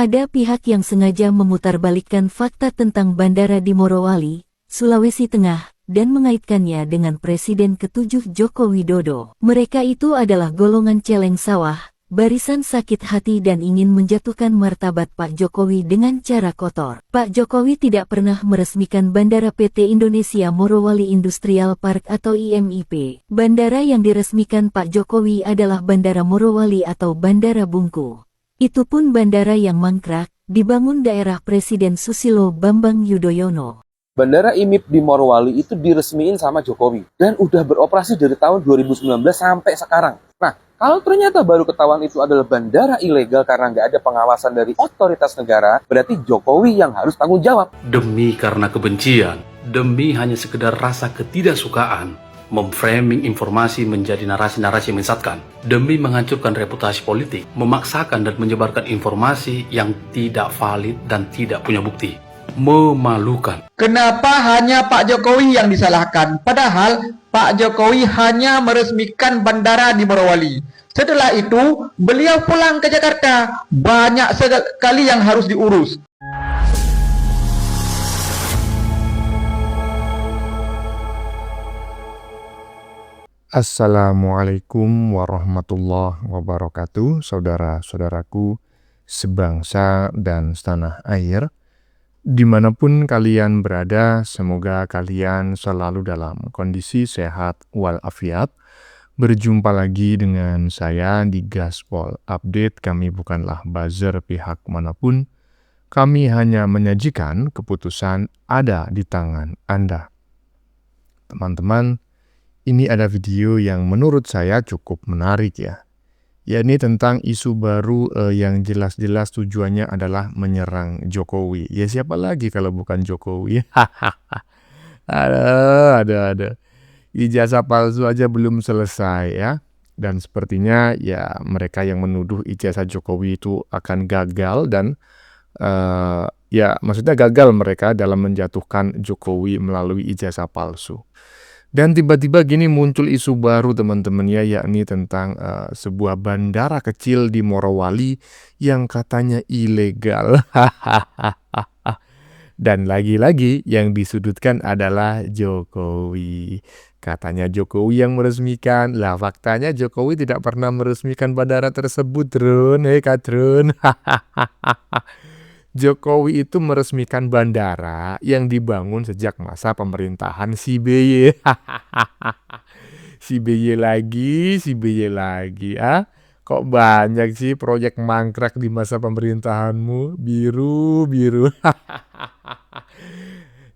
Ada pihak yang sengaja memutarbalikkan fakta tentang bandara di Morowali, Sulawesi Tengah, dan mengaitkannya dengan Presiden ke-7 Joko Widodo. Mereka itu adalah golongan celeng sawah, barisan sakit hati dan ingin menjatuhkan martabat Pak Jokowi dengan cara kotor. Pak Jokowi tidak pernah meresmikan Bandara PT Indonesia Morowali Industrial Park atau IMIP. Bandara yang diresmikan Pak Jokowi adalah Bandara Morowali atau Bandara Bungku. Itu pun bandara yang mangkrak, dibangun daerah Presiden Susilo Bambang Yudhoyono. Bandara IMIP di Morowali itu diresmiin sama Jokowi dan udah beroperasi dari tahun 2019 sampai sekarang. Nah, kalau ternyata baru ketahuan itu adalah bandara ilegal karena nggak ada pengawasan dari otoritas negara, berarti Jokowi yang harus tanggung jawab. Demi karena kebencian, demi hanya sekedar rasa ketidaksukaan, memframing informasi menjadi narasi-narasi yang menyesatkan, demi menghancurkan reputasi politik, memaksakan dan menyebarkan informasi yang tidak valid dan tidak punya bukti. Memalukan. Kenapa hanya Pak Jokowi yang disalahkan? Padahal Pak Jokowi hanya meresmikan bandara di Morowali. Setelah itu, beliau pulang ke Jakarta. Banyak sekali yang harus diurus. Assalamualaikum warahmatullahi wabarakatuh, saudara-saudaraku sebangsa dan setanah air. Dimanapun kalian berada, semoga kalian selalu dalam kondisi sehat walafiat. Berjumpa lagi dengan saya di Gaspol Update. Kami bukanlah buzzer pihak manapun. Kami hanya menyajikan keputusan ada di tangan Anda. Teman-teman, ini ada video yang menurut saya cukup menarik ya. Yakni tentang isu baru yang jelas-jelas tujuannya adalah menyerang Jokowi. Ya siapa lagi kalau bukan Jokowi? Ada. Ijazah palsu aja belum selesai ya. Dan sepertinya ya mereka yang menuduh ijazah Jokowi itu akan gagal dan ya maksudnya gagal mereka dalam menjatuhkan Jokowi melalui ijazah palsu. Dan tiba-tiba gini muncul isu baru teman-teman ya, yakni tentang sebuah bandara kecil di Morowali yang katanya ilegal. Dan lagi-lagi yang disudutkan adalah Jokowi. Katanya Jokowi yang meresmikan. Lah faktanya Jokowi tidak pernah meresmikan bandara tersebut, Drun. Kak Drun. Jokowi itu meresmikan bandara yang dibangun sejak masa pemerintahan SBY. SBY lagi. Kok banyak sih proyek mangkrak di masa pemerintahanmu? Biru.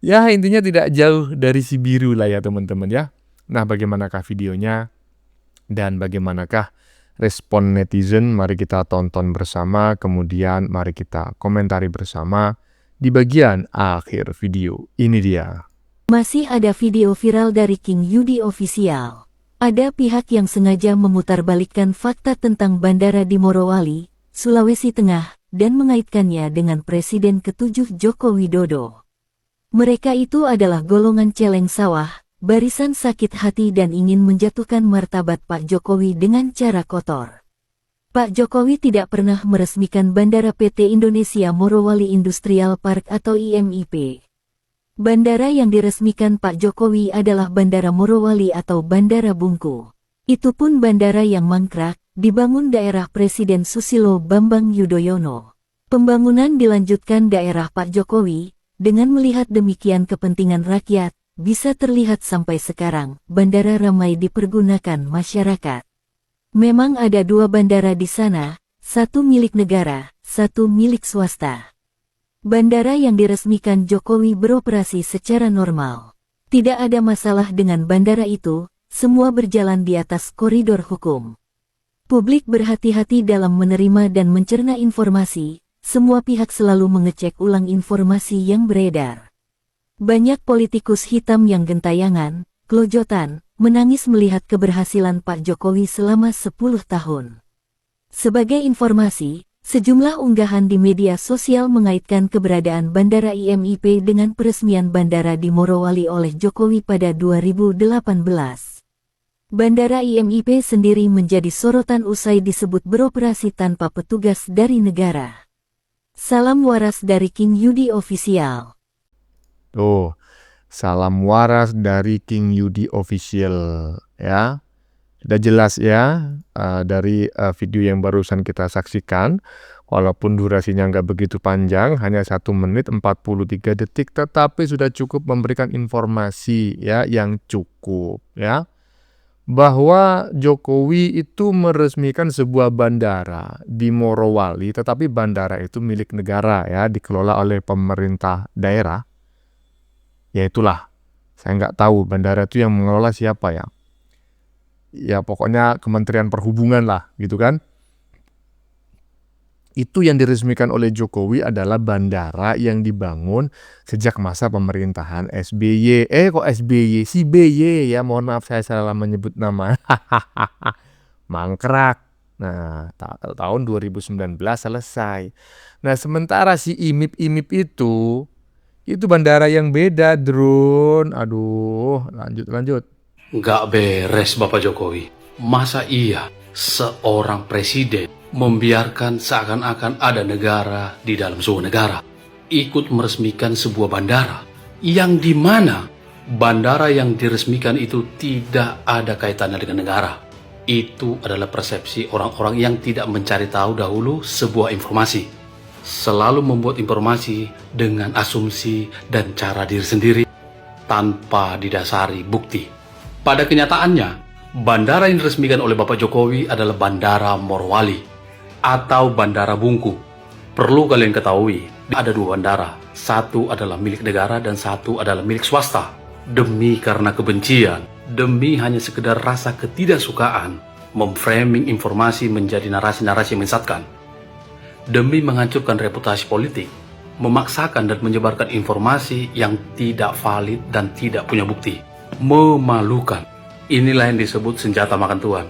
Ya intinya tidak jauh dari si biru lah ya teman-teman ya. Nah bagaimanakah videonya? Dan bagaimanakah respon netizen? Mari kita tonton bersama, kemudian mari kita komentari bersama di bagian akhir video. Ini dia. Masih ada video viral dari King Yudi Official. Ada pihak yang sengaja memutarbalikkan fakta tentang bandara di Morowali, Sulawesi Tengah, dan mengaitkannya dengan Presiden ke-7 Joko Widodo. Mereka itu adalah golongan celeng sawah, barisan sakit hati dan ingin menjatuhkan martabat Pak Jokowi dengan cara kotor. Pak Jokowi tidak pernah meresmikan Bandara PT Indonesia Morowali Industrial Park atau IMIP. Bandara yang diresmikan Pak Jokowi adalah Bandara Morowali atau Bandara Bungku. Itu pun bandara yang mangkrak, dibangun daerah Presiden Susilo Bambang Yudhoyono. Pembangunan dilanjutkan daerah Pak Jokowi, dengan melihat demikian kepentingan rakyat, bisa terlihat sampai sekarang, bandara ramai dipergunakan masyarakat. Memang ada dua bandara di sana, satu milik negara, satu milik swasta. Bandara yang diresmikan Jokowi beroperasi secara normal. Tidak ada masalah dengan bandara itu, semua berjalan di atas koridor hukum. Publik berhati-hati dalam menerima dan mencerna informasi, semua pihak selalu mengecek ulang informasi yang beredar. Banyak politikus hitam yang gentayangan, kelojotan, menangis melihat keberhasilan Pak Jokowi selama 10 tahun. Sebagai informasi, sejumlah unggahan di media sosial mengaitkan keberadaan Bandara IMIP dengan peresmian bandara di Morowali oleh Jokowi pada 2018. Bandara IMIP sendiri menjadi sorotan usai disebut beroperasi tanpa petugas dari negara. Salam waras dari King Yudi Official. Tuh, salam waras dari King Yudi Official ya. Sudah jelas ya dari video yang barusan kita saksikan. Walaupun durasinya nggak begitu panjang, hanya 1 menit 43 detik, tetapi sudah cukup memberikan informasi ya yang cukup ya. Bahwa Jokowi itu meresmikan sebuah bandara di Morowali, tetapi bandara itu milik negara ya, dikelola oleh pemerintah daerah. Ya itulah, saya nggak tahu bandara itu yang mengelola siapa ya. Ya pokoknya Kementerian Perhubungan lah gitu kan. Itu yang diresmikan oleh Jokowi adalah bandara yang dibangun sejak masa pemerintahan SBY. Kok SBY? Si BY ya, mohon maaf saya salah menyebut nama. Mangkrak. Nah, tahun 2019 selesai. Nah, sementara si IMIP itu bandara yang beda, Drone. Aduh, lanjut. Nggak beres Bapak Jokowi. Masa iya seorang presiden membiarkan seakan-akan ada negara di dalam sebuah negara ikut meresmikan sebuah bandara yang dimana bandara yang diresmikan itu tidak ada kaitannya dengan negara. Itu adalah persepsi orang-orang yang tidak mencari tahu dahulu sebuah informasi, selalu membuat informasi dengan asumsi dan cara diri sendiri tanpa didasari bukti. Pada kenyataannya, bandara yang diresmikan oleh Bapak Jokowi adalah Bandara Morowali atau Bandara Bungku. Perlu kalian ketahui, ada 2 bandara. Satu adalah milik negara dan satu adalah milik swasta. Demi karena kebencian, demi hanya sekedar rasa ketidaksukaan, memframing informasi menjadi narasi-narasi yang menyesatkan. Demi menghancurkan reputasi politik, memaksakan dan menyebarkan informasi yang tidak valid dan tidak punya bukti. Memalukan. Inilah yang disebut senjata makan tuan.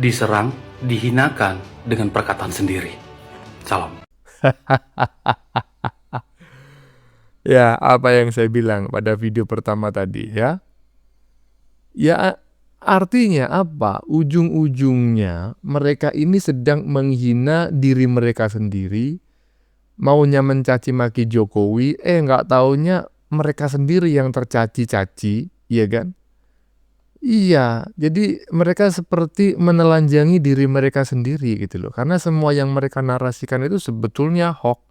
Diserang, dihinakan dengan perkataan sendiri. Salam. Ya, apa yang saya bilang pada video pertama tadi ya. Ya, artinya apa? Ujung-ujungnya mereka ini sedang menghina diri mereka sendiri, maunya mencaci maki Jokowi, nggak taunya mereka sendiri yang tercaci-caci, iya kan? Iya, jadi mereka seperti menelanjangi diri mereka sendiri gitu loh. Karena semua yang mereka narasikan itu sebetulnya hoax.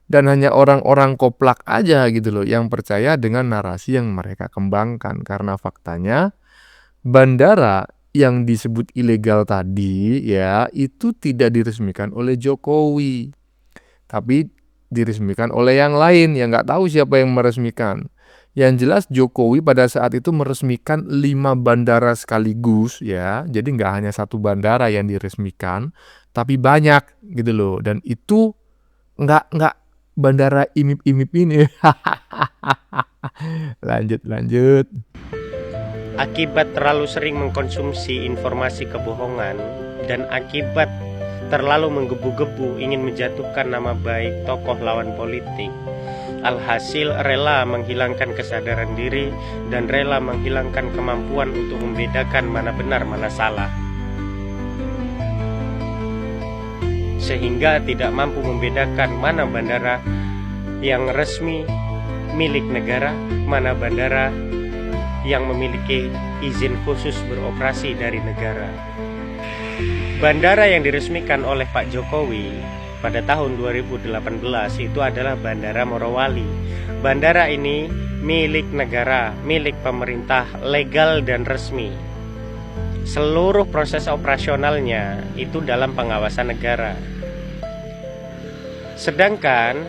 Dan hanya orang-orang koplak aja gitu loh yang percaya dengan narasi yang mereka kembangkan. Karena faktanya bandara yang disebut ilegal tadi ya itu tidak diresmikan oleh Jokowi. Tapi diresmikan oleh yang lain yang nggak tahu siapa yang meresmikan. Yang jelas Jokowi pada saat itu meresmikan 5 bandara sekaligus ya. Jadi nggak hanya 1 bandara yang diresmikan, tapi banyak gitu loh. Dan itu nggak bandara IMIP ini. Lanjut. Akibat terlalu sering mengkonsumsi informasi kebohongan dan akibat terlalu menggebu-gebu ingin menjatuhkan nama baik tokoh lawan politik, alhasil rela menghilangkan kesadaran diri dan rela menghilangkan kemampuan untuk membedakan mana benar mana salah, sehingga tidak mampu membedakan mana bandara yang resmi milik negara, mana bandara yang memiliki izin khusus beroperasi dari negara. Bandara yang diresmikan oleh Pak Jokowi pada tahun 2018 itu adalah Bandara Morowali. Bandara ini milik negara, milik pemerintah, legal dan resmi. Seluruh proses operasionalnya itu dalam pengawasan negara. Sedangkan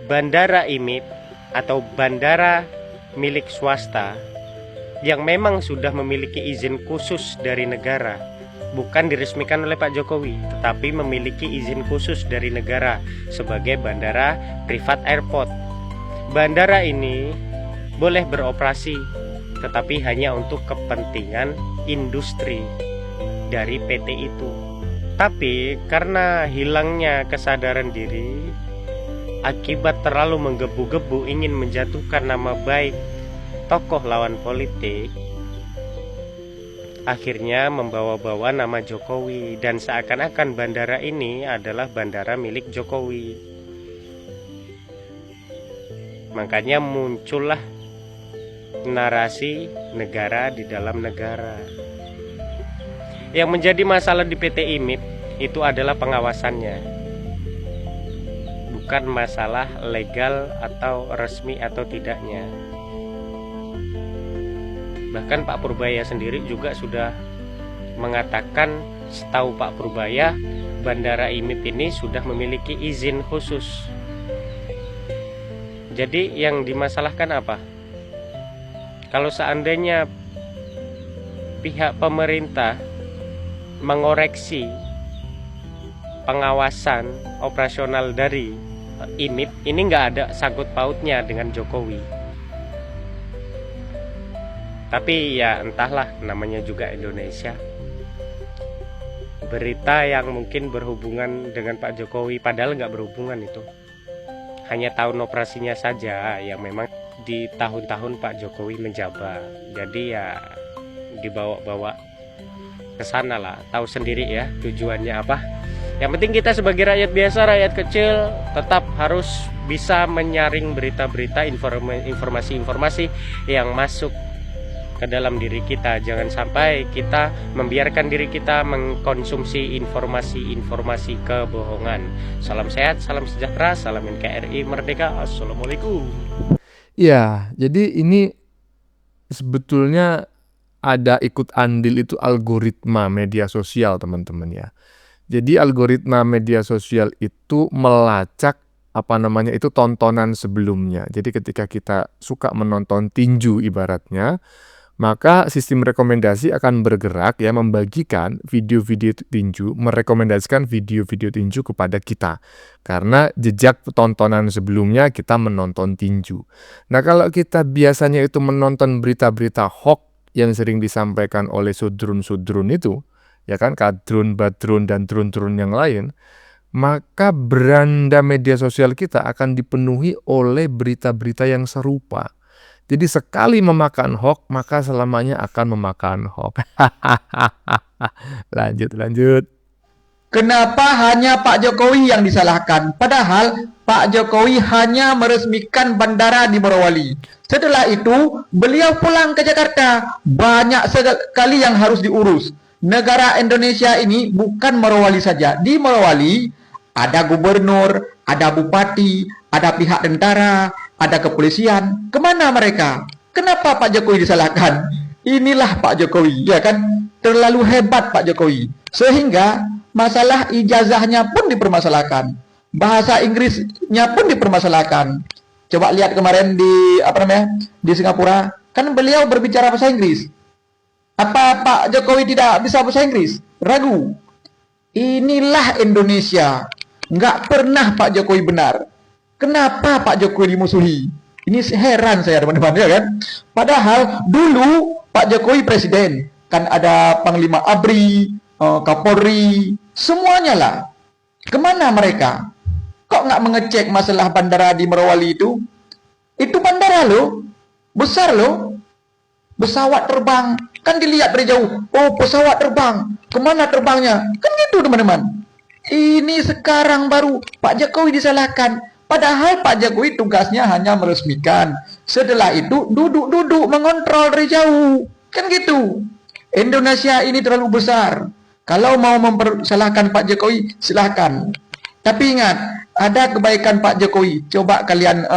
bandara IMIP atau bandara milik swasta yang memang sudah memiliki izin khusus dari negara, bukan diresmikan oleh Pak Jokowi, tetapi memiliki izin khusus dari negara sebagai bandara private airport. Bandara ini boleh beroperasi, tetapi hanya untuk kepentingan industri dari PT itu. Tapi karena hilangnya kesadaran diri, akibat terlalu menggebu-gebu ingin menjatuhkan nama baik tokoh lawan politik, akhirnya membawa-bawa nama Jokowi dan seakan-akan bandara ini adalah bandara milik Jokowi. Makanya muncullah narasi negara di dalam negara. Yang menjadi masalah di PT IMIP itu adalah pengawasannya, bukan masalah legal atau resmi atau tidaknya. Bahkan Pak Purbaya sendiri juga sudah mengatakan, setahu Pak Purbaya, Bandara IMIP ini sudah memiliki izin khusus. Jadi yang dimasalahkan apa? Kalau seandainya pihak pemerintah mengoreksi pengawasan operasional dari IMIP, ini nggak ada sangkut pautnya dengan Jokowi. Tapi ya entahlah, namanya juga Indonesia. Berita yang mungkin berhubungan dengan Pak Jokowi, padahal nggak berhubungan itu. Hanya tahun operasinya saja yang memang di tahun-tahun Pak Jokowi menjabat. Jadi ya dibawa-bawa ke sana lah. Tahu sendiri ya tujuannya apa. Yang penting kita sebagai rakyat biasa, rakyat kecil, tetap harus bisa menyaring berita-berita, informasi-informasi yang masuk ke dalam diri kita. Jangan sampai kita membiarkan diri kita mengkonsumsi informasi-informasi kebohongan. Salam sehat, salam sejahtera, salam NKRI Merdeka. Assalamualaikum. Ya, jadi ini sebetulnya ada ikut andil itu algoritma media sosial, teman-teman ya. Jadi algoritma media sosial itu melacak itu tontonan sebelumnya. Jadi ketika kita suka menonton tinju ibaratnya, maka sistem rekomendasi akan bergerak ya, membagikan video-video tinju, merekomendasikan video-video tinju kepada kita. Karena jejak tontonan sebelumnya kita menonton tinju. Nah, kalau kita biasanya itu menonton berita-berita hoax yang sering disampaikan oleh sudrun-sudrun itu, ya kan, kadrun, badrun, dan trun-trun yang lain, maka beranda media sosial kita akan dipenuhi oleh berita-berita yang serupa. Jadi sekali memakan hoax, maka selamanya akan memakan hoax. Lanjut. Kenapa hanya Pak Jokowi yang disalahkan? Padahal Pak Jokowi hanya meresmikan bandara di Morowali. Setelah itu, beliau pulang ke Jakarta. Banyak sekali yang harus diurus. Negara Indonesia ini bukan Morowali saja. Di Morowali ada gubernur, ada bupati, ada pihak tentara, ada kepolisian. Kemana mereka? Kenapa Pak Jokowi disalahkan? Inilah Pak Jokowi, ya kan? Terlalu hebat Pak Jokowi. Sehingga masalah ijazahnya pun dipermasalahkan. Bahasa Inggrisnya pun dipermasalahkan. Coba lihat kemarin di Singapura, kan beliau berbicara bahasa Inggris. Apa Pak Jokowi tidak bisa bahasa Inggris? Ragu. Inilah Indonesia. Nggak pernah Pak Jokowi benar. Kenapa Pak Jokowi dimusuhi? Ini heran saya, teman-teman, ya kan? Padahal dulu Pak Jokowi presiden. Kan ada Panglima ABRI, Kapolri, semuanya lah. Kemana mereka? Kok nggak mengecek masalah bandara di Morowali itu? Itu bandara loh. Besar loh. Pesawat terbang. Kan dilihat dari jauh. Oh, pesawat terbang. Kemana terbangnya? Kan gitu, teman-teman. Ini sekarang baru Pak Jokowi disalahkan. Padahal Pak Jokowi tugasnya hanya meresmikan. Setelah itu duduk-duduk mengontrol dari jauh. Kan gitu. Indonesia ini terlalu besar. Kalau mau mempersalahkan Pak Jokowi, silahkan. Tapi ingat, ada kebaikan Pak Jokowi. Coba kalian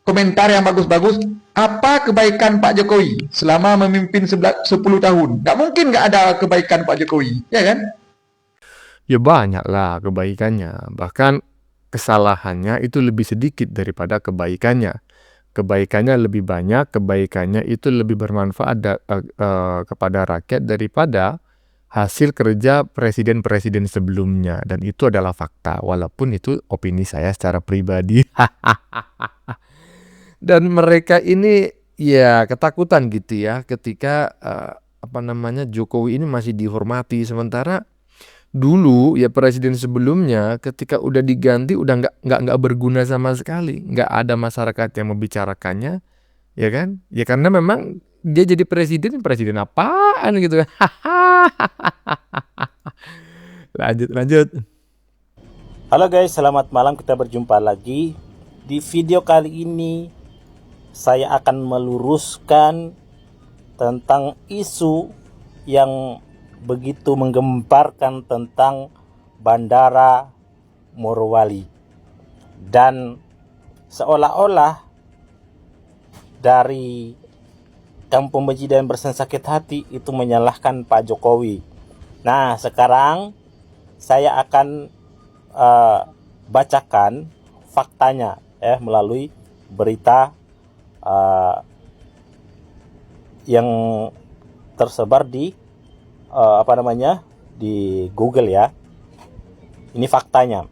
komentar yang bagus-bagus. Apa kebaikan Pak Jokowi selama memimpin 10 tahun? Gak mungkin gak ada kebaikan Pak Jokowi, ya kan? Ya banyak lah kebaikannya. Bahkan kesalahannya itu lebih sedikit daripada kebaikannya. Kebaikannya lebih banyak, kebaikannya itu lebih bermanfaat kepada rakyat daripada hasil kerja presiden-presiden sebelumnya. Dan itu adalah fakta, walaupun itu opini saya secara pribadi. Dan mereka ini ya ketakutan gitu ya ketika Jokowi ini masih dihormati, sementara dulu ya presiden sebelumnya ketika udah diganti udah nggak berguna sama sekali, nggak ada masyarakat yang membicarakannya, ya kan? Ya karena memang dia jadi presiden apaan gitu kan? Lanjut. Halo guys, selamat malam, kita berjumpa lagi Di video kali ini saya akan meluruskan tentang isu yang begitu menggemparkan tentang Bandara Morowali. Dan seolah-olah dari yang pembenci dan bersensakit hati itu menyalahkan Pak Jokowi. Nah, sekarang saya akan bacakan faktanya melalui berita yang tersebar di di Google ya. Ini faktanya.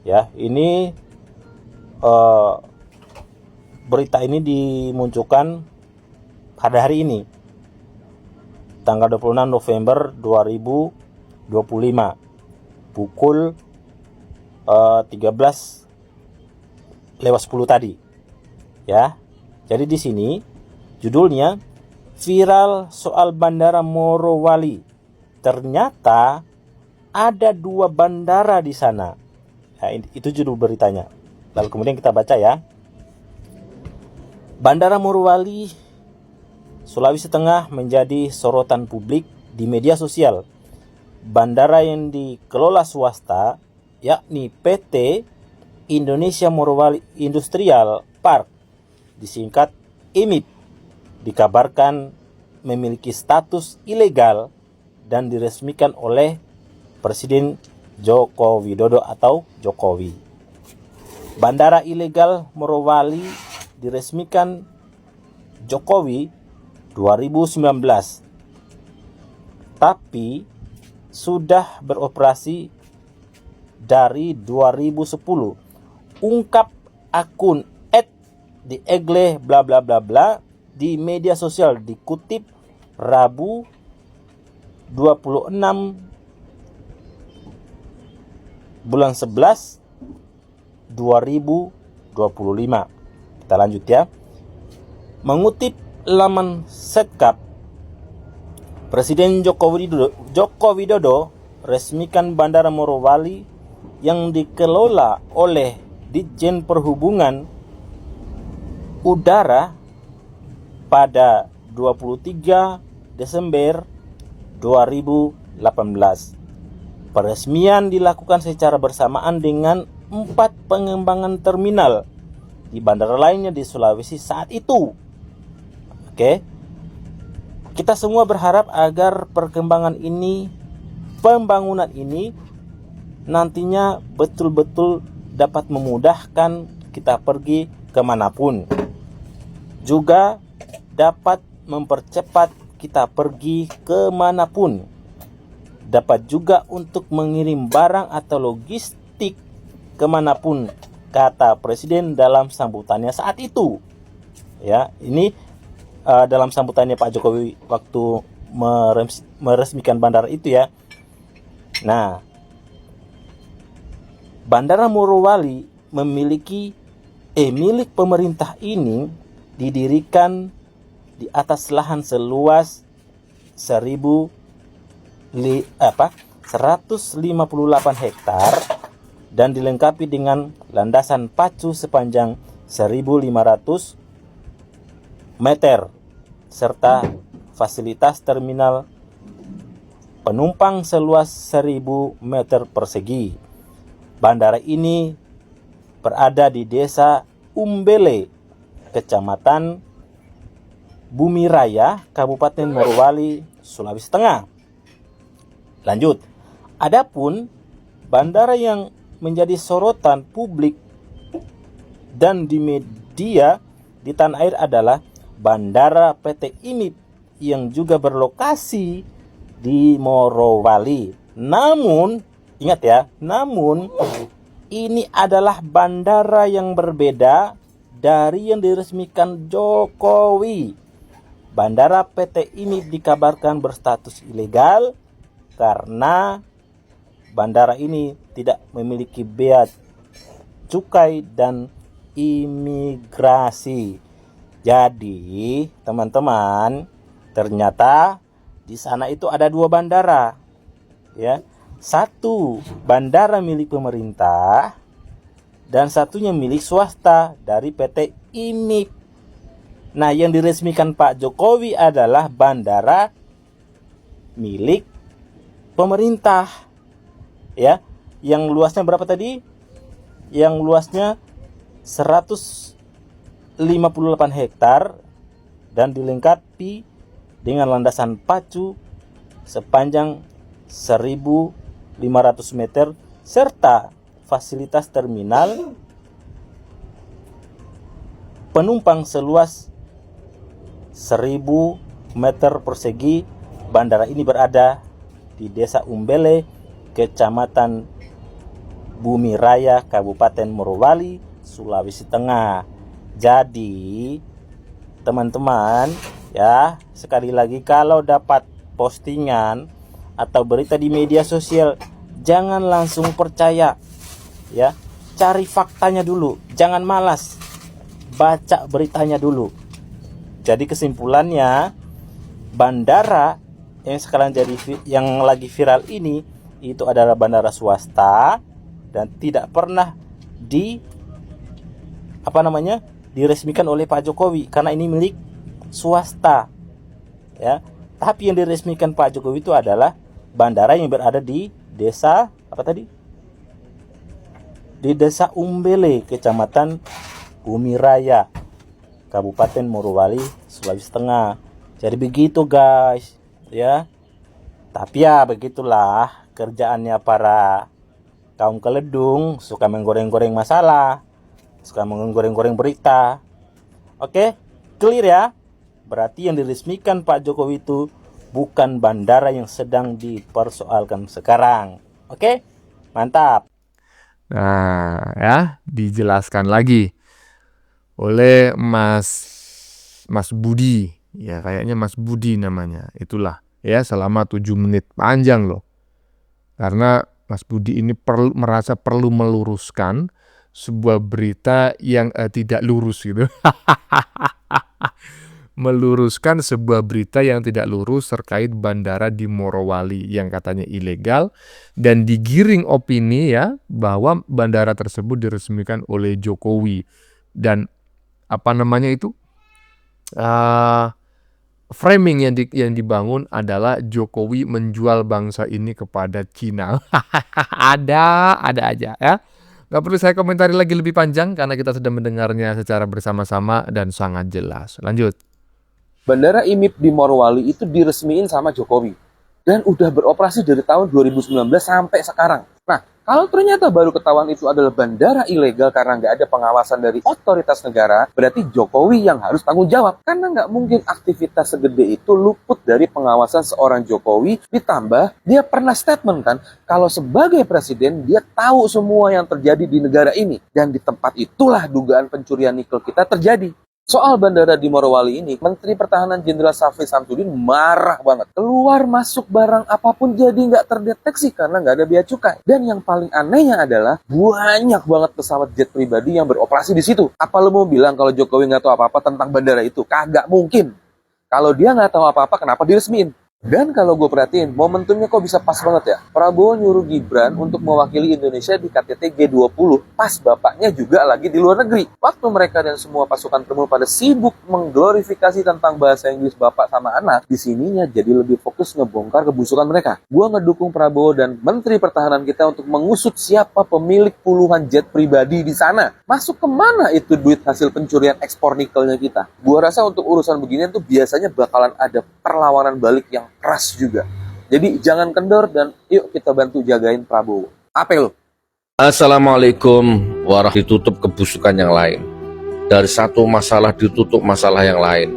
Ya, ini berita ini dimunculkan pada hari ini, tanggal 26 November 2025, pukul 13:10 tadi. Ya. Jadi di sini judulnya viral soal Bandara Morowali. Ternyata ada 2 bandara di sana. Nah, itu judul beritanya. Lalu kemudian kita baca ya. Bandara Morowali, Sulawesi Tengah menjadi sorotan publik di media sosial. Bandara yang dikelola swasta, yakni PT Indonesia Morowali Industrial Park, disingkat IMIP, dikabarkan memiliki status ilegal dan diresmikan oleh Presiden Joko Widodo atau Jokowi. Bandara ilegal Morowali diresmikan Jokowi 2019, tapi sudah beroperasi dari 2010. Ungkap akun @diegle bla bla bla bla di media sosial, dikutip Rabu 26 bulan 11 2025. Kita lanjut ya. Mengutip laman Setkap, Presiden Joko Widodo resmikan Bandara Morowali yang dikelola oleh Ditjen Perhubungan Udara pada 23 Desember 2018. Peresmian dilakukan secara bersamaan dengan 4 pengembangan terminal di bandara lainnya di Sulawesi saat itu. Oke. Kita semua berharap agar pembangunan ini nantinya betul-betul dapat memudahkan kita pergi kemanapun. Juga dapat mempercepat kita pergi kemanapun. Dapat juga untuk mengirim barang atau logistik kemanapun, kata Presiden dalam sambutannya saat itu. Ya, ini dalam sambutannya Pak Jokowi waktu meresmikan bandara itu ya. Nah, Bandara Morowali milik pemerintah ini didirikan di atas lahan seluas 158 hektar dan dilengkapi dengan landasan pacu sepanjang 1.500 meter serta fasilitas terminal penumpang seluas 1.000 meter persegi. Bandara ini berada di Desa Umbele, Kecamatan Bumi Raya, Kabupaten Morowali, Sulawesi Tengah. Lanjut. Adapun bandara yang menjadi sorotan publik dan di media di tanah air adalah Bandara PT IMIP yang juga berlokasi di Morowali. Namun, ingat ya, ini adalah bandara yang berbeda dari yang diresmikan Jokowi. Bandara PT IMIP dikabarkan berstatus ilegal karena bandara ini tidak memiliki bea cukai dan imigrasi. Jadi, teman-teman, ternyata di sana itu ada 2 bandara. Ya. 1 bandara milik pemerintah dan satunya milik swasta dari PT IMIP. Nah, yang diresmikan Pak Jokowi adalah bandara milik pemerintah. Ya, yang luasnya berapa tadi? Yang luasnya 158 hektar dan dilengkapi dengan landasan pacu sepanjang 1.500 meter serta fasilitas terminal penumpang seluas 1.000 meter persegi. Bandara ini berada di Desa Umbele, Kecamatan Bumi Raya, Kabupaten Morowali, Sulawesi Tengah. Jadi, teman-teman, ya, sekali lagi kalau dapat postingan atau berita di media sosial, jangan langsung percaya. Ya, cari faktanya dulu, jangan malas. Baca beritanya dulu. Jadi kesimpulannya, bandara yang sekarang yang lagi viral ini itu adalah bandara swasta dan tidak pernah diresmikan oleh Pak Jokowi karena ini milik swasta. Ya, tapi yang diresmikan Pak Jokowi itu adalah bandara yang berada di desa di Desa Umbele, Kecamatan Bumi Raya, Kabupaten Morowali, Sulawesi Tengah. Jadi begitu guys, ya. Tapi ya begitulah kerjaannya para kaum keledung, suka menggoreng-goreng masalah, suka menggoreng-goreng berita. Oke, clear ya? Berarti yang diresmikan Pak Jokowi itu bukan bandara yang sedang dipersoalkan sekarang. Oke, mantap. Nah, ya, dijelaskan lagi oleh Mas Budi. Ya, kayaknya Mas Budi namanya. Itulah, ya, selama 7 menit. Panjang loh. Karena Mas Budi ini merasa perlu meluruskan sebuah berita yang tidak lurus gitu. Meluruskan sebuah berita yang tidak lurus terkait bandara di Morowali yang katanya ilegal dan digiring opini ya bahwa bandara tersebut diresmikan oleh Jokowi dan framing yang dibangun adalah Jokowi menjual bangsa ini kepada Cina. ada aja ya. Gak perlu saya komentari lagi lebih panjang karena kita sudah mendengarnya secara bersama-sama dan sangat jelas. Lanjut. Bandara IMIP di Morowali itu diresmiin sama Jokowi. Dan udah beroperasi dari tahun 2019 sampai sekarang. Nah, kalau ternyata baru ketahuan itu adalah bandara ilegal karena nggak ada pengawasan dari otoritas negara, berarti Jokowi yang harus tanggung jawab. Karena nggak mungkin aktivitas segede itu luput dari pengawasan seorang Jokowi, ditambah dia pernah statement kan, kalau sebagai presiden dia tahu semua yang terjadi di negara ini. Dan di tempat itulah dugaan pencurian nikel kita terjadi. Soal bandara di Morowali ini, Menteri Pertahanan Jenderal Syafri Samsudin marah banget. Keluar masuk barang apapun jadi nggak terdeteksi karena nggak ada bea cukai. Dan yang paling anehnya adalah banyak banget pesawat jet pribadi yang beroperasi di situ. Apa lo mau bilang kalau Jokowi nggak tahu apa-apa tentang bandara itu? Kagak mungkin. Kalau dia nggak tahu apa-apa, kenapa diresmiin? Dan kalau gue perhatiin, momentumnya kok bisa pas banget ya. Prabowo nyuruh Gibran untuk mewakili Indonesia di KTT G20, pas bapaknya juga lagi di luar negeri. Waktu mereka dan semua pasukan Tremul pada sibuk mengglorifikasi tentang bahasa Inggris bapak sama anak, di sininya jadi lebih fokus ngebongkar kebusukan mereka. Gue ngedukung Prabowo dan Menteri Pertahanan kita untuk mengusut siapa pemilik puluhan jet pribadi di sana. Masuk kemana itu duit hasil pencurian ekspor nikelnya kita? Gue rasa untuk urusan beginian tuh biasanya bakalan ada perlawanan balik yang keras juga. Jadi jangan kendor dan yuk kita bantu jagain Prabowo. Apa lo? Assalamualaikum warahmatullahi. Ditutup kebusukan yang lain. Dari satu masalah ditutup masalah yang lain.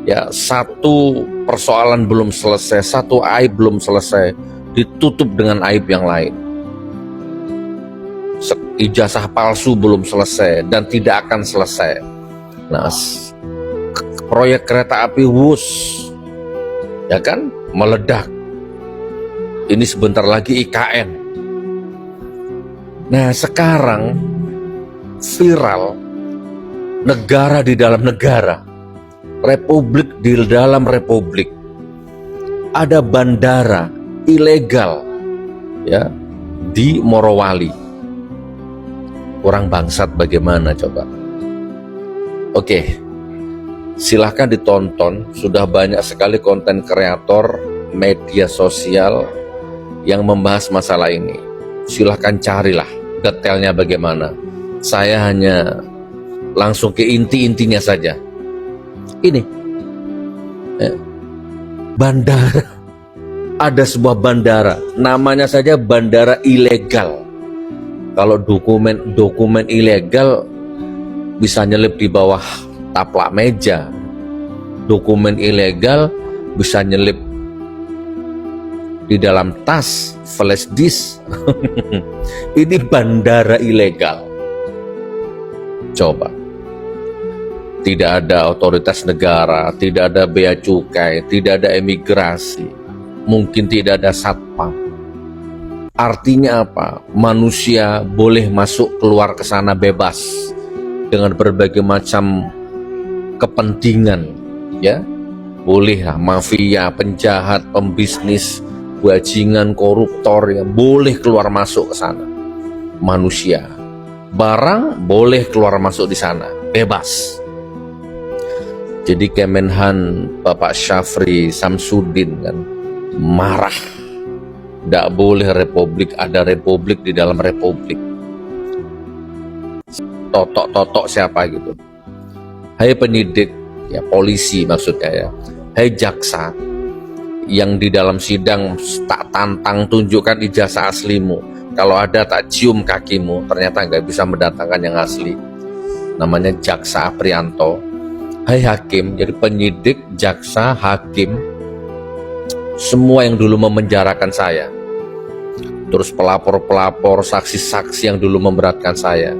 Ya, satu persoalan belum selesai, satu aib belum selesai, ditutup dengan aib yang lain. Ijazah palsu belum selesai dan tidak akan selesai. Nah, proyek kereta api Wus, ya kan, meledak. Ini sebentar lagi IKN. Nah, sekarang viral negara di dalam negara, republik di dalam republik. Ada bandara ilegal ya di Morowali. kurang bangsat bagaimana coba? Oke, silahkan ditonton. Sudah banyak sekali konten kreator media sosial yang membahas masalah ini. Silahkan carilah detailnya bagaimana. Saya hanya langsung ke inti-intinya saja. Ini bandara, ada sebuah bandara, namanya saja bandara ilegal. Kalau dokumen ilegal bisa nyelip di bawah taplak meja, dokumen ilegal bisa nyelip di dalam tas, flash disk. Ini bandara ilegal. Coba, tidak ada otoritas negara, tidak ada bea cukai, tidak ada imigrasi, mungkin tidak ada satpam. Artinya apa? Manusia boleh masuk keluar ke sana bebas dengan berbagai macam kepentingan, ya. Boleh lah, mafia, penjahat, pembisnis, bajingan, koruptor, ya, boleh keluar masuk ke sana. Manusia, barang boleh keluar masuk di sana, bebas. Jadi Kemenhan Bapak Syafri Samsudin kan marah, tidak boleh republik, ada republik di dalam republik. Totok-totok siapa gitu? Hai penyidik, ya polisi maksudnya ya. Hai jaksa, yang di dalam sidang tak tantang tunjukkan ijazah aslimu. Kalau ada tak cium kakimu, ternyata nggak bisa mendatangkan yang asli. Namanya Jaksa Aprianto. Hai hakim, jadi penyidik, jaksa, hakim, semua yang dulu memenjarakan saya. Terus pelapor-pelapor, saksi-saksi yang dulu memberatkan saya.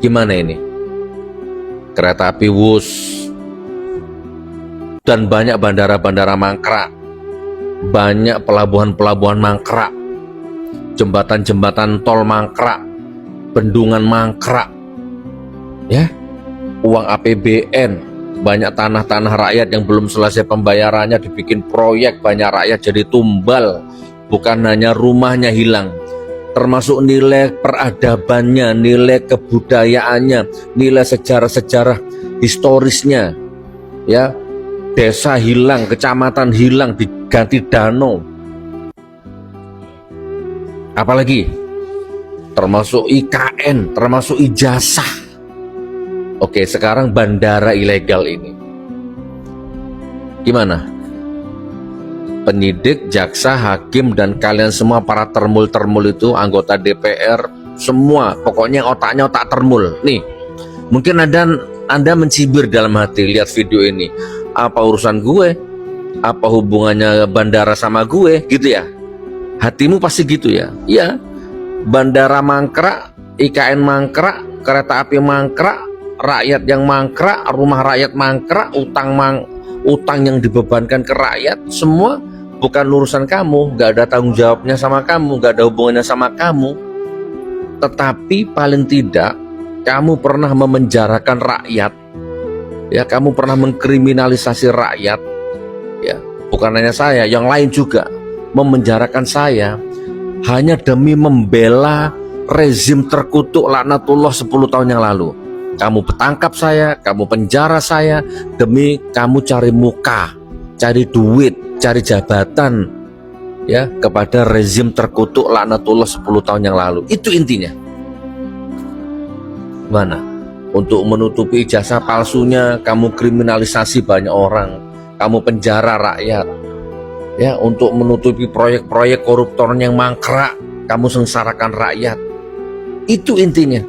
Gimana ini? Kereta api Wus dan banyak bandara-bandara mangkrak, banyak pelabuhan-pelabuhan mangkrak, jembatan-jembatan tol mangkrak, bendungan mangkrak, ya, uang APBN, banyak tanah-tanah rakyat yang belum selesai pembayarannya dibikin proyek, banyak rakyat jadi tumbal, bukan hanya rumahnya hilang, termasuk nilai peradabannya, nilai kebudayaannya, nilai sejarah-sejarah historisnya, ya, desa hilang, kecamatan hilang, diganti danau. Apalagi termasuk IKN, termasuk ijazah. Oke, sekarang bandara ilegal ini gimana? Penyidik, jaksa, hakim, dan kalian semua para termul-termul itu, anggota DPR, semua pokoknya otaknya otak termul. Nih, mungkin Anda mencibir dalam hati lihat video ini. Apa urusan gue? Apa hubungannya bandara sama gue? Gitu ya? Hatimu pasti gitu ya? Iya, bandara mangkrak, IKN mangkrak, kereta api mangkrak, rakyat yang mangkrak, rumah rakyat mangkrak, utang yang dibebankan ke rakyat, semua bukan urusan kamu, gak ada tanggung jawabnya sama kamu, gak ada hubungannya sama kamu. Tetapi paling tidak kamu pernah memenjarakan rakyat, ya, kamu pernah mengkriminalisasi rakyat, ya, bukan hanya saya, yang lain juga memenjarakan saya hanya demi membela rezim terkutuk laknatullah 10 tahun yang lalu. Kamu petangkap saya, kamu penjara saya demi kamu cari muka, cari duit, cari jabatan, ya, kepada rezim terkutuk laknatullah 10 tahun yang lalu. Itu intinya. Mana? Untuk menutupi ijazah palsunya, kamu kriminalisasi banyak orang, kamu penjara rakyat, ya, untuk menutupi proyek-proyek koruptornya yang mangkrak, kamu sengsarakan rakyat. Itu intinya.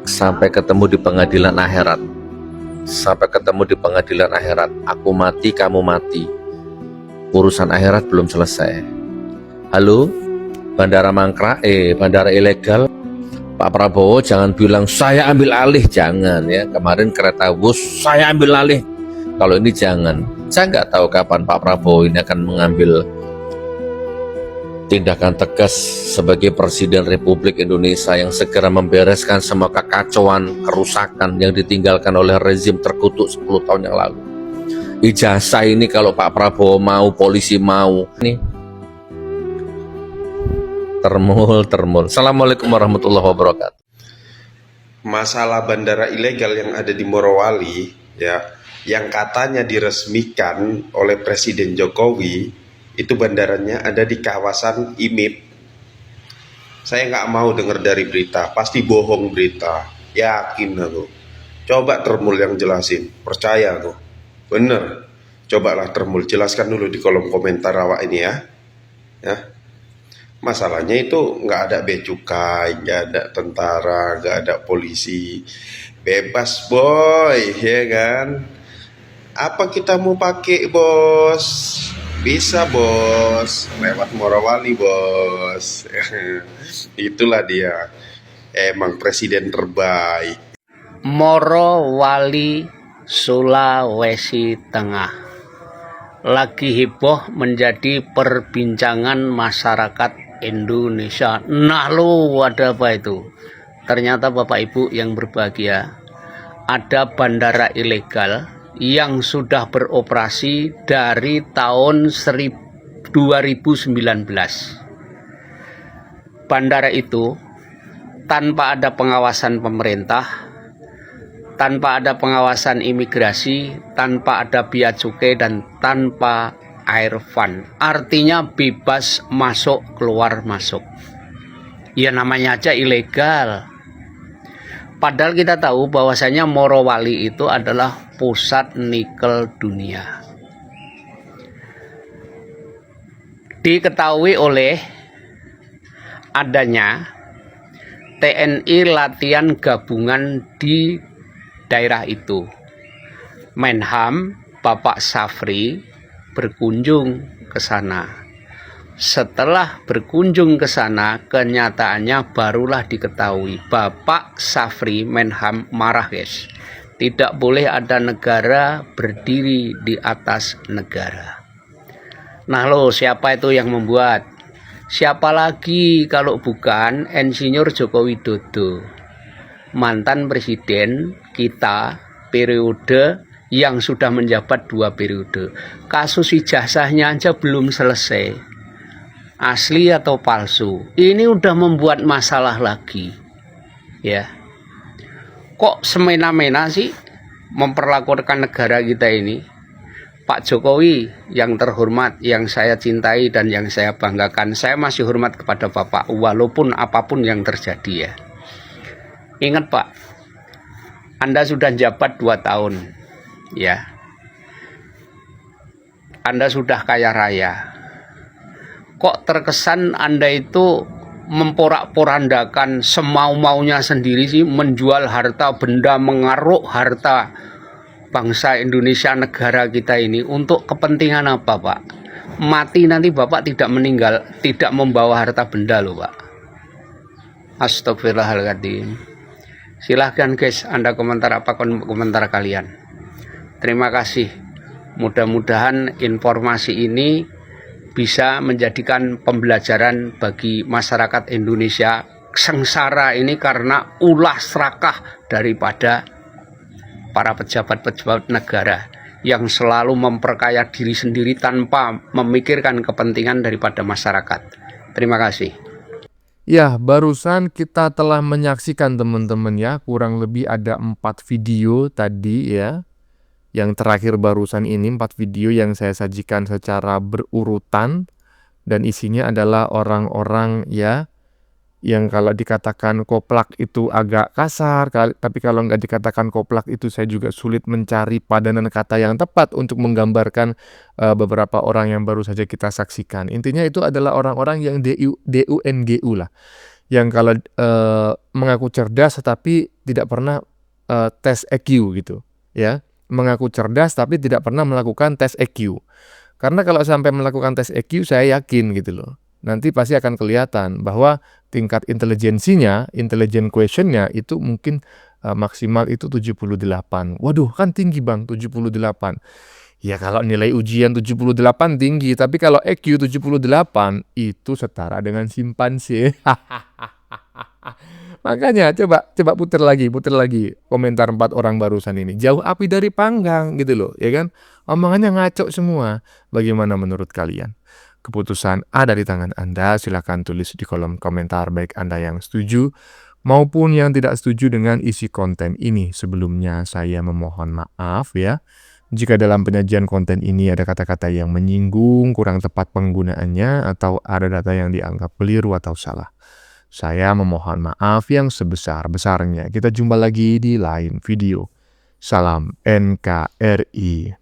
Sampai ketemu di pengadilan akhirat. Sampai ketemu di pengadilan akhirat. Aku mati, kamu mati. Urusan akhirat belum selesai. Halo, bandara mangkrak, bandara ilegal. Pak Prabowo jangan bilang saya ambil alih, jangan ya. Kemarin kereta Wus saya ambil alih. Kalau ini jangan. Saya nggak tahu kapan Pak Prabowo ini akan mengambil tindakan tegas sebagai Presiden Republik Indonesia yang segera membereskan semua kekacauan, kerusakan yang ditinggalkan oleh rezim terkutuk 10 tahun yang lalu. Ijazah ini kalau Pak Prabowo mau, polisi mau, nih Termul. Assalamualaikum warahmatullahi wabarakatuh. Masalah bandara ilegal yang ada di Morowali, ya, yang katanya diresmikan oleh Presiden Jokowi, itu bandaranya ada di kawasan IMIP. Saya nggak mau dengar dari berita, pasti bohong berita, yakin aku. Coba Termul yang jelasin, percaya aku, bener. Cobalah Termul jelaskan dulu di kolom komentar awak ini ya. Masalahnya itu nggak ada bea cukai, nggak ada tentara, nggak ada polisi, bebas boy, ya kan? Apa kita mau pakai bos? Bisa bos, lewat Morowali bos. Itulah dia, emang presiden terbaik. Morowali, Sulawesi Tengah lagi heboh menjadi perbincangan masyarakat Indonesia. Nah lo, ada apa itu? Ternyata Bapak Ibu yang berbahagia, ada bandara ilegal yang sudah beroperasi dari tahun 2019. Bandara itu tanpa ada pengawasan pemerintah, tanpa ada pengawasan imigrasi, tanpa ada bea cukai, dan tanpa air fund. Artinya bebas masuk keluar masuk. Ya namanya aja ilegal. Padahal kita tahu bahwasanya Morowali itu adalah pusat nikel dunia. Diketahui oleh adanya TNI latihan gabungan di daerah itu. Menham Bapak Safri berkunjung ke sana. Setelah berkunjung ke sana, kenyataannya barulah diketahui Bapak Safri Menham marah, guys. Tidak boleh ada negara berdiri di atas negara. Nah lo, siapa itu yang membuat? Siapa lagi kalau bukan Insinyur Joko Widodo, mantan presiden kita periode yang sudah menjabat 2 periode. Kasus ijazahnya aja belum selesai. Asli atau palsu? Ini udah membuat masalah lagi. Ya. Kok semena-mena sih memperlakukan negara kita ini? Pak Jokowi yang terhormat, yang saya cintai dan yang saya banggakan, saya masih hormat kepada Bapak walaupun apapun yang terjadi ya. Ingat Pak, Anda sudah jabat 2 tahun. Ya, Anda sudah kaya raya. Kok terkesan Anda itu memporak-porandakan semau-maunya sendiri sih, menjual harta benda, mengaruk harta bangsa Indonesia, negara kita ini untuk kepentingan apa Pak? Mati nanti Bapak tidak meninggal, tidak membawa harta benda loh Pak. Astagfirullahaladzim. Silahkan guys, Anda komentar apa komentar kalian. Terima kasih. Mudah-mudahan informasi ini bisa menjadikan pembelajaran bagi masyarakat Indonesia sengsara ini karena ulah serakah daripada para pejabat-pejabat negara yang selalu memperkaya diri sendiri tanpa memikirkan kepentingan daripada masyarakat. Terima kasih. Ya, barusan kita telah menyaksikan teman-teman ya, kurang lebih ada 4 video tadi ya. Yang terakhir barusan ini 4 video yang saya sajikan secara berurutan dan isinya adalah orang-orang ya yang kalau dikatakan koplak itu agak kasar, tapi kalau nggak dikatakan koplak itu saya juga sulit mencari padanan kata yang tepat untuk menggambarkan beberapa orang yang baru saja kita saksikan. Intinya itu adalah orang-orang yang DUNGU lah, yang kalau mengaku cerdas tetapi tidak pernah tes EQ gitu ya. Mengaku cerdas tapi tidak pernah melakukan tes EQ. Karena kalau sampai melakukan tes EQ saya yakin gitu loh, nanti pasti akan kelihatan bahwa tingkat intelijensinya, intelligent questionnya itu mungkin maksimal itu 78. Waduh kan tinggi bang, 78. Ya kalau nilai ujian 78 tinggi, tapi kalau EQ 78 itu setara dengan simpanse. Makanya coba putar lagi komentar 4 orang barusan ini. Jauh api dari panggang gitu loh, ya kan? Omongannya ngaco semua. Bagaimana menurut kalian? Keputusan ada di tangan Anda, silakan tulis di kolom komentar baik Anda yang setuju maupun yang tidak setuju dengan isi konten ini. Sebelumnya saya memohon maaf ya, jika dalam penyajian konten ini ada kata-kata yang menyinggung, kurang tepat penggunaannya, atau ada data yang dianggap keliru atau salah. Saya memohon maaf yang sebesar-besarnya. Kita jumpa lagi di lain video. Salam NKRI.